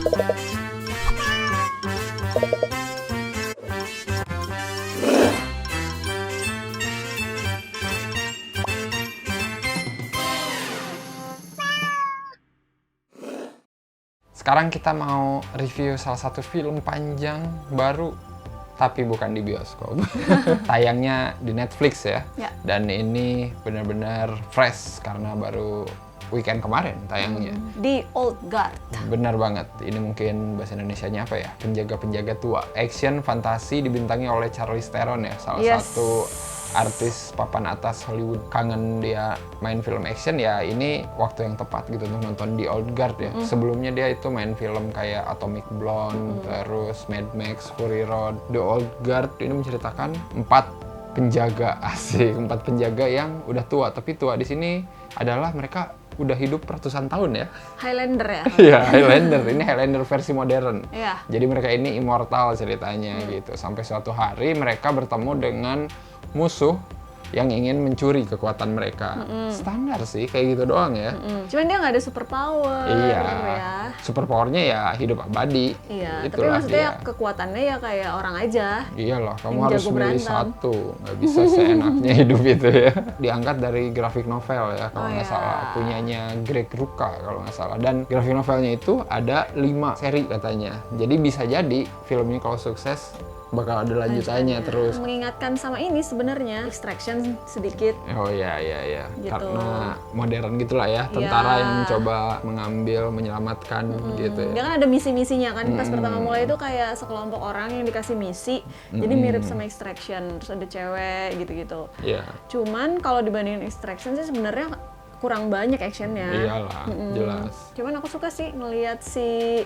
Sekarang kita mau review salah satu film panjang baru, tapi bukan di bioskop. Tayangnya di Netflix ya. Dan ini benar-benar fresh karena baru weekend kemarin tayangnya. The Old Guard. Benar banget. Ini mungkin bahasa Indonesianya apa ya? Penjaga-penjaga tua. Action fantasi dibintangi oleh Charlize Theron ya, salah satu artis papan atas Hollywood. Kangen dia main film action ya, ini waktu yang tepat gitu untuk nonton The Old Guard ya. Sebelumnya dia itu main film kayak Atomic Blonde, terus Mad Max, Fury Road. The Old Guard ini menceritakan 4 penjaga asik, 4 penjaga yang udah tua, tapi tua di sini adalah mereka udah hidup ratusan tahun ya. Highlander ya? Iya, Highlander. Ini Highlander versi modern. Iya. Jadi mereka ini immortal ceritanya gitu. Sampai suatu hari mereka bertemu dengan musuh yang ingin mencuri kekuatan mereka. Standar sih, kayak gitu doang ya. Cuman dia nggak ada super power. Iya. Ya. Super powernya ya hidup abadi. Iya, tapi Itulah maksudnya dia. kekuatannya ya kayak orang aja. Iyalah, kamu yang harus jago milih berantem. satu. Nggak bisa seenaknya hidup itu ya. Diangkat dari grafik novel ya, kalau nggak salah. Punyanya Greg Rucka kalau nggak salah. Dan grafik novelnya itu ada 5 seri katanya. Jadi bisa jadi film ini kalau sukses bakal ada lanjutannya terus. Mengingatkan sama ini sebenarnya Extraction sedikit. Oh iya. Gitu. Karena modern gitulah ya, tentara yang mencoba mengambil, menyelamatkan gitu Dia ya. kan ada misi-misinya kan. Pas pertama mulai itu kayak sekelompok orang yang dikasih misi. Jadi mirip sama Extraction. Terus ada cewek gitu-gitu. Iya. Cuman kalau dibandingin Extraction sih sebenarnya kurang banyak actionnya. Iyalah, jelas. Cuman aku suka sih ngelihat si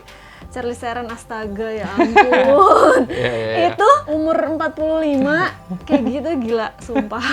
Charlize Theron, astaga ya ampun. Iya. Itu umur 45 kayak gitu gila, sumpah.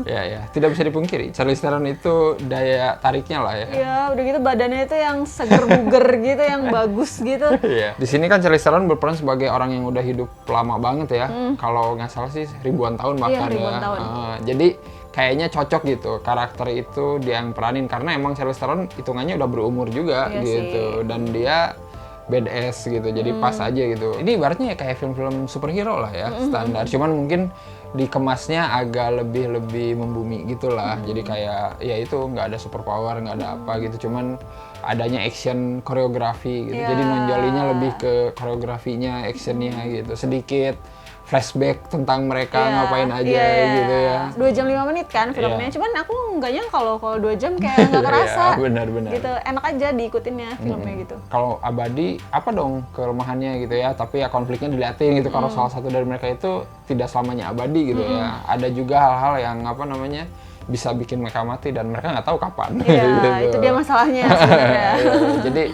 Ya, tidak bisa dipungkiri. Charlize Theron itu daya tariknya lah ya. Ya, udah gitu badannya itu yang seger buger gitu, yang bagus gitu. Iya. Di sini kan Charlize Theron berperan sebagai orang yang udah hidup lama banget ya. Kalau nggak salah sih ribuan tahun bahkan ribuan ya. tahun. Jadi kayaknya cocok gitu karakter itu dia yang peranin, karena emang Charlize Theron hitungannya udah berumur juga gitu. Dan dia badass gitu, jadi pas aja gitu. Ini ibaratnya ya kayak film-film superhero lah ya, standar. Cuman mungkin dikemasnya agak lebih membumi gitulah. Jadi kayak ya itu nggak ada super power, nggak ada apa gitu. Cuman adanya action koreografi gitu. Jadi nonjolinnya lebih ke koreografinya, actionnya gitu. Sedikit flashback tentang mereka ngapain aja gitu ya. 2 jam 5 menit kan filmnya. Cuman aku nggak nyangka kalau 2 jam kayak nggak kerasa. Benar-benar. Gitu, enak aja diikutinnya filmnya gitu. Kalau abadi, apa dong kelemahannya gitu ya, tapi ya konfliknya diliatin gitu. Kalau salah satu dari mereka itu tidak selamanya abadi gitu ya. Ada juga hal-hal yang apa namanya bisa bikin mereka mati dan mereka nggak tahu kapan. Iya, gitu. itu dia masalahnya sebenarnya. Jadi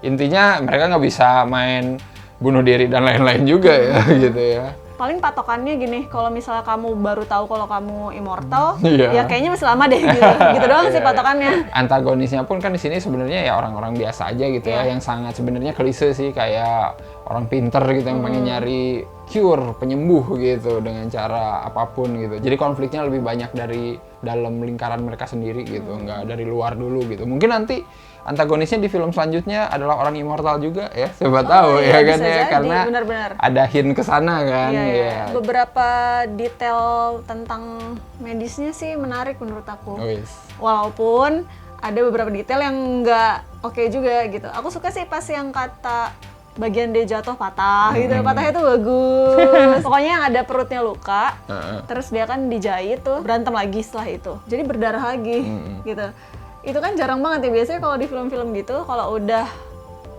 intinya mereka nggak bisa main bunuh diri dan lain-lain juga ya gitu ya. Paling patokannya gini, kalau misalnya kamu baru tahu kalau kamu immortal, Iya. ya kayaknya masih lama deh gitu. Gitu doang sih patokannya. Antagonisnya pun kan di sini sebenarnya ya orang-orang biasa aja gitu ya, yang sangat sebenarnya klise sih, kayak orang pinter gitu yang pengen nyari cure, penyembuh gitu dengan cara apapun gitu. Jadi konfliknya lebih banyak dari dalam lingkaran mereka sendiri gitu, nggak dari luar dulu gitu. Mungkin nanti antagonisnya di film selanjutnya adalah orang immortal juga ya, siapa tahu ya kan bisa ya, jadi, karena benar-benar. ada hint ke sana kan. Iya. Beberapa detail tentang medisnya sih menarik menurut aku. Walaupun ada beberapa detail yang nggak oke juga gitu. Aku suka sih pas yang kata bagian dia jatuh patah gitu, patahnya tuh bagus. Pokoknya yang ada perutnya luka, terus dia kan dijahit tuh, berantem lagi setelah itu. Jadi berdarah lagi gitu. Itu kan jarang banget ya, biasanya kalau di film-film gitu, kalau udah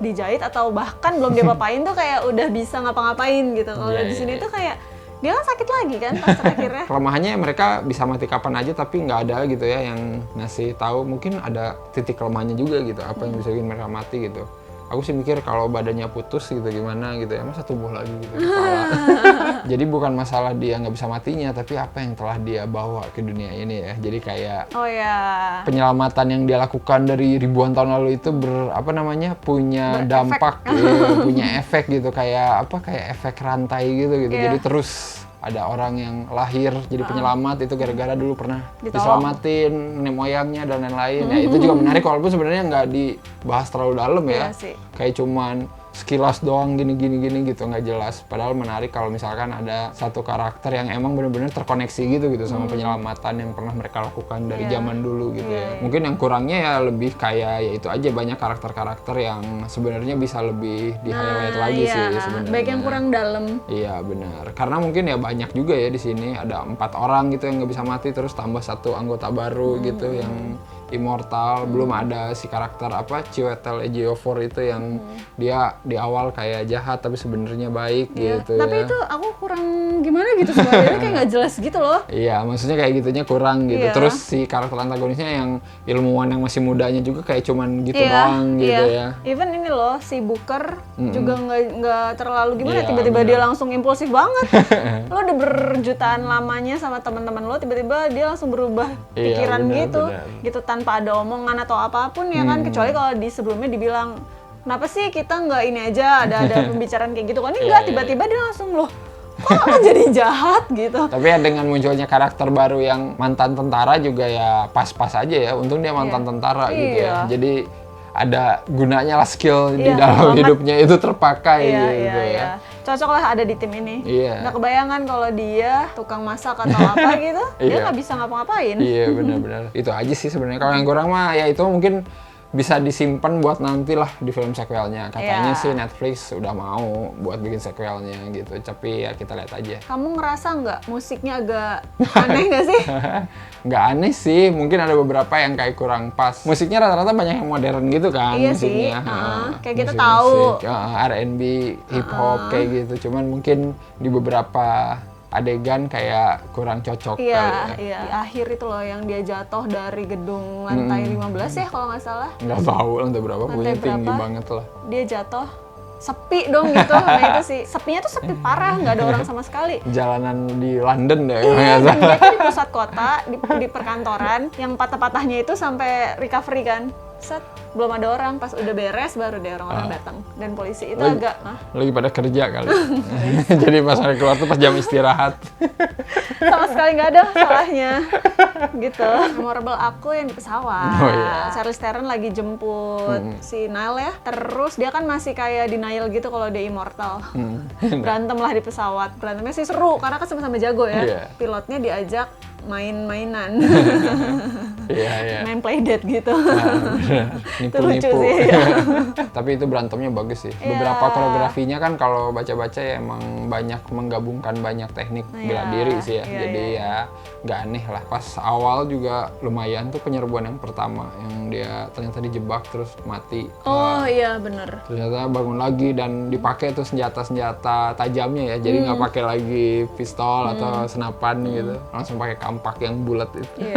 dijahit atau bahkan belum diapa-apain tuh kayak udah bisa ngapa-ngapain gitu. Kalau di sini tuh kayak dia kan sakit lagi kan pas terakhirnya. Kelemahannya mereka bisa mati kapan aja tapi nggak ada gitu ya yang ngasih tahu mungkin ada titik kelemahannya juga gitu, apa yang bisa bikin mereka mati gitu. Aku sih mikir kalau badannya putus gitu gimana gitu ya, masa tumbuh lagi gitu di kepala. Jadi bukan masalah dia nggak bisa matinya, tapi apa yang telah dia bawa ke dunia ini ya. Jadi kayak penyelamatan yang dia lakukan dari ribuan tahun lalu itu punya dampak, punya efek gitu, kayak efek rantai gitu. Jadi terus ada orang yang lahir jadi penyelamat itu gara-gara dulu pernah diselamatin nenek moyangnya dan lain-lain. Ya itu juga menarik walaupun sebenarnya nggak dibahas terlalu dalam ya. Kayak cuman sekilas doang gini gitu, nggak jelas. Padahal menarik kalau misalkan ada satu karakter yang emang benar-benar terkoneksi gitu sama penyelamatan yang pernah mereka lakukan dari zaman dulu gitu ya. Mungkin yang kurangnya ya lebih kayak ya itu aja, banyak karakter-karakter yang sebenarnya bisa lebih di-highlight lagi sih sebenarnya. Baik yang kurang dalam. Iya benar. Karena mungkin ya banyak juga ya di sini ada 4 orang gitu yang nggak bisa mati, terus tambah 1 anggota baru gitu yang immortal. Belum ada si karakter Chiwetel Ejiofor itu yang dia di awal kayak jahat tapi sebenarnya baik gitu tapi ya. Itu aku kurang gimana gitu sebenarnya kayak nggak jelas gitu loh. Iya, maksudnya kayak gitunya kurang gitu. Terus si karakter antagonisnya yang ilmuwan yang masih mudanya juga kayak cuman gitu doang gitu ya. Even ini loh si Booker juga nggak terlalu gimana, tiba-tiba dia langsung impulsif banget. Lo udah berjutaan lamanya sama teman-teman lo, tiba-tiba dia langsung berubah pikiran gitu tanpa ada omongan atau apapun ya kan, kecuali kalau di sebelumnya dibilang kenapa sih kita nggak ini aja ada pembicaraan kayak gitu kan, ini nggak tiba-tiba dia langsung loh kok lo jadi jahat gitu. Tapi ya dengan munculnya karakter baru yang mantan tentara juga ya pas-pas aja ya, untung dia mantan tentara gitu ya, jadi ada gunanya lah skill di dalam hidupnya itu terpakai gitu ya. Cocok lah ada di tim ini. Nggak kebayangan kalau dia tukang masak atau apa gitu, dia nggak bisa ngapa-ngapain. Iya benar-benar. Itu aja sih sebenarnya. Kalau yang kurang mah ya itu mungkin bisa disimpan buat nanti lah di film sequelnya. Katanya sih Netflix udah mau buat bikin sequelnya gitu. Tapi ya kita lihat aja. Kamu ngerasa nggak musiknya agak aneh nggak sih? Nggak aneh sih. Mungkin ada beberapa yang kayak kurang pas. Musiknya rata-rata banyak yang modern gitu kan. Iya musiknya. Kayak kita tahu. R&B, hip hop kayak gitu. Cuman mungkin di beberapa adegan kayak kurang cocok kali ya. Di akhir itu loh yang dia jatuh dari gedung lantai 15 ya kalau nggak salah. Nggak tahu lantai berapa, punya tinggi banget lah. Dia jatuh, sepi dong gitu. Nah itu sih, sepinya tuh sepi parah, nggak ada orang sama sekali. Jalanan di London ya. Dan dia tuh di pusat kota, di perkantoran, yang patah-patahnya itu sampai recovery kan. Belum ada orang, pas udah beres baru deh orang-orang datang. Dan polisi itu lagi pada kerja kali. Jadi pas hari keluar tuh pas jam istirahat. Sama sekali nggak ada salahnya. Gitu. Memorable aku yang di pesawat. Charlize Theron lagi jemput si Nile ya. Terus dia kan masih kayak denial gitu kalau dia immortal. Berantem lah di pesawat. Berantemnya sih seru karena kan sama-sama jago ya. Pilotnya diajak main-mainan. Main playdate gitu. Nipu-nipu. Tapi itu berantemnya bagus sih. Beberapa koreografinya kan kalau baca-baca ya emang banyak menggabungkan banyak teknik bela diri sih ya. Jadi ya nggak aneh lah. Pas awal juga lumayan tuh penyerbuan yang pertama yang dia ternyata dijebak terus mati. Iya bener. Ternyata bangun lagi dan dipakai tuh senjata-senjata tajamnya ya. Jadi nggak pakai lagi pistol atau senapan gitu. Langsung pakai kampak yang bulat itu.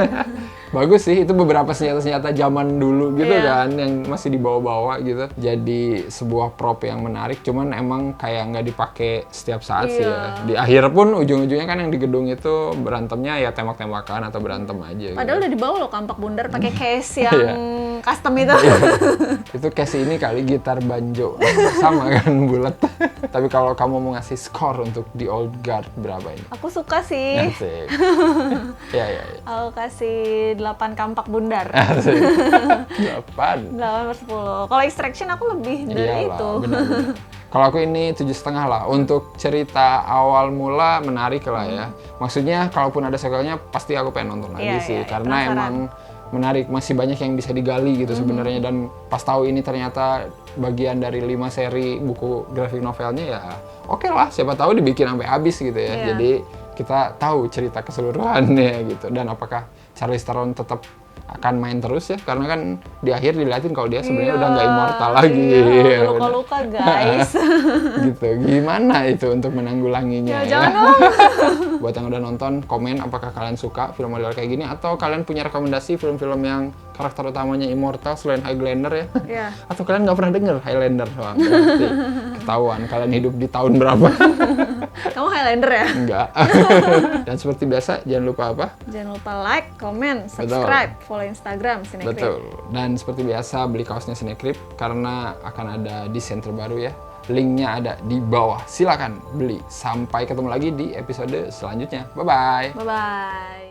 Bagus sih, itu beberapa senjata-senjata zaman dulu gitu kan, yang masih dibawa-bawa gitu. Jadi sebuah prop yang menarik, cuman emang kayak nggak dipakai setiap saat sih ya. Di akhir pun ujung-ujungnya kan yang di gedung itu berantemnya ya tembak-tembakan atau berantem aja. Padahal udah dibawa loh kampak bundar pakai case yang custom itu. Itu case ini kali gitar banjo, sama kan bulat. Tapi kalau kamu mau ngasih skor untuk The Old Guard berapa ini? Aku suka sih. Asik. Ya. Aku kasih 8 kampak bundar. 8 per 10. Kalau Extraction aku lebih dari itu. Benar. Kalau aku ini 7,5 lah. Untuk cerita awal mula menarik lah ya. Maksudnya kalaupun ada sequelnya pasti aku pengen nonton lagi sih. Karena emang menarik, masih banyak yang bisa digali gitu sebenarnya. Dan pas tahu ini ternyata bagian dari 5 seri buku grafik novelnya ya oke lah. Siapa tahu dibikin sampai habis gitu ya. Jadi kita tahu cerita keseluruhannya gitu. Dan apakah Charlize Theron tetap akan main terus ya, karena kan di akhir dilihatin kalau dia sebenarnya udah nggak immortal lagi. Luka-luka guys. Gitu. Gimana itu untuk menanggulanginya? Jangan dong. Buat yang udah nonton, komen apakah kalian suka film model kayak gini atau kalian punya rekomendasi film-film yang karakter utamanya immortal selain Highlander ya? Atau kalian nggak pernah denger Highlander? Wah, berarti ketahuan kalian hidup di tahun berapa? Kamu Highlander ya? Enggak. Dan seperti biasa, jangan lupa apa? Jangan lupa like, comment, subscribe, follow Instagram Cinecrip. Betul. Dan seperti biasa, beli kaosnya Cinecrip karena akan ada desain terbaru ya. Linknya ada di bawah. Silakan beli. Sampai ketemu lagi di episode selanjutnya. Bye-bye. Bye-bye.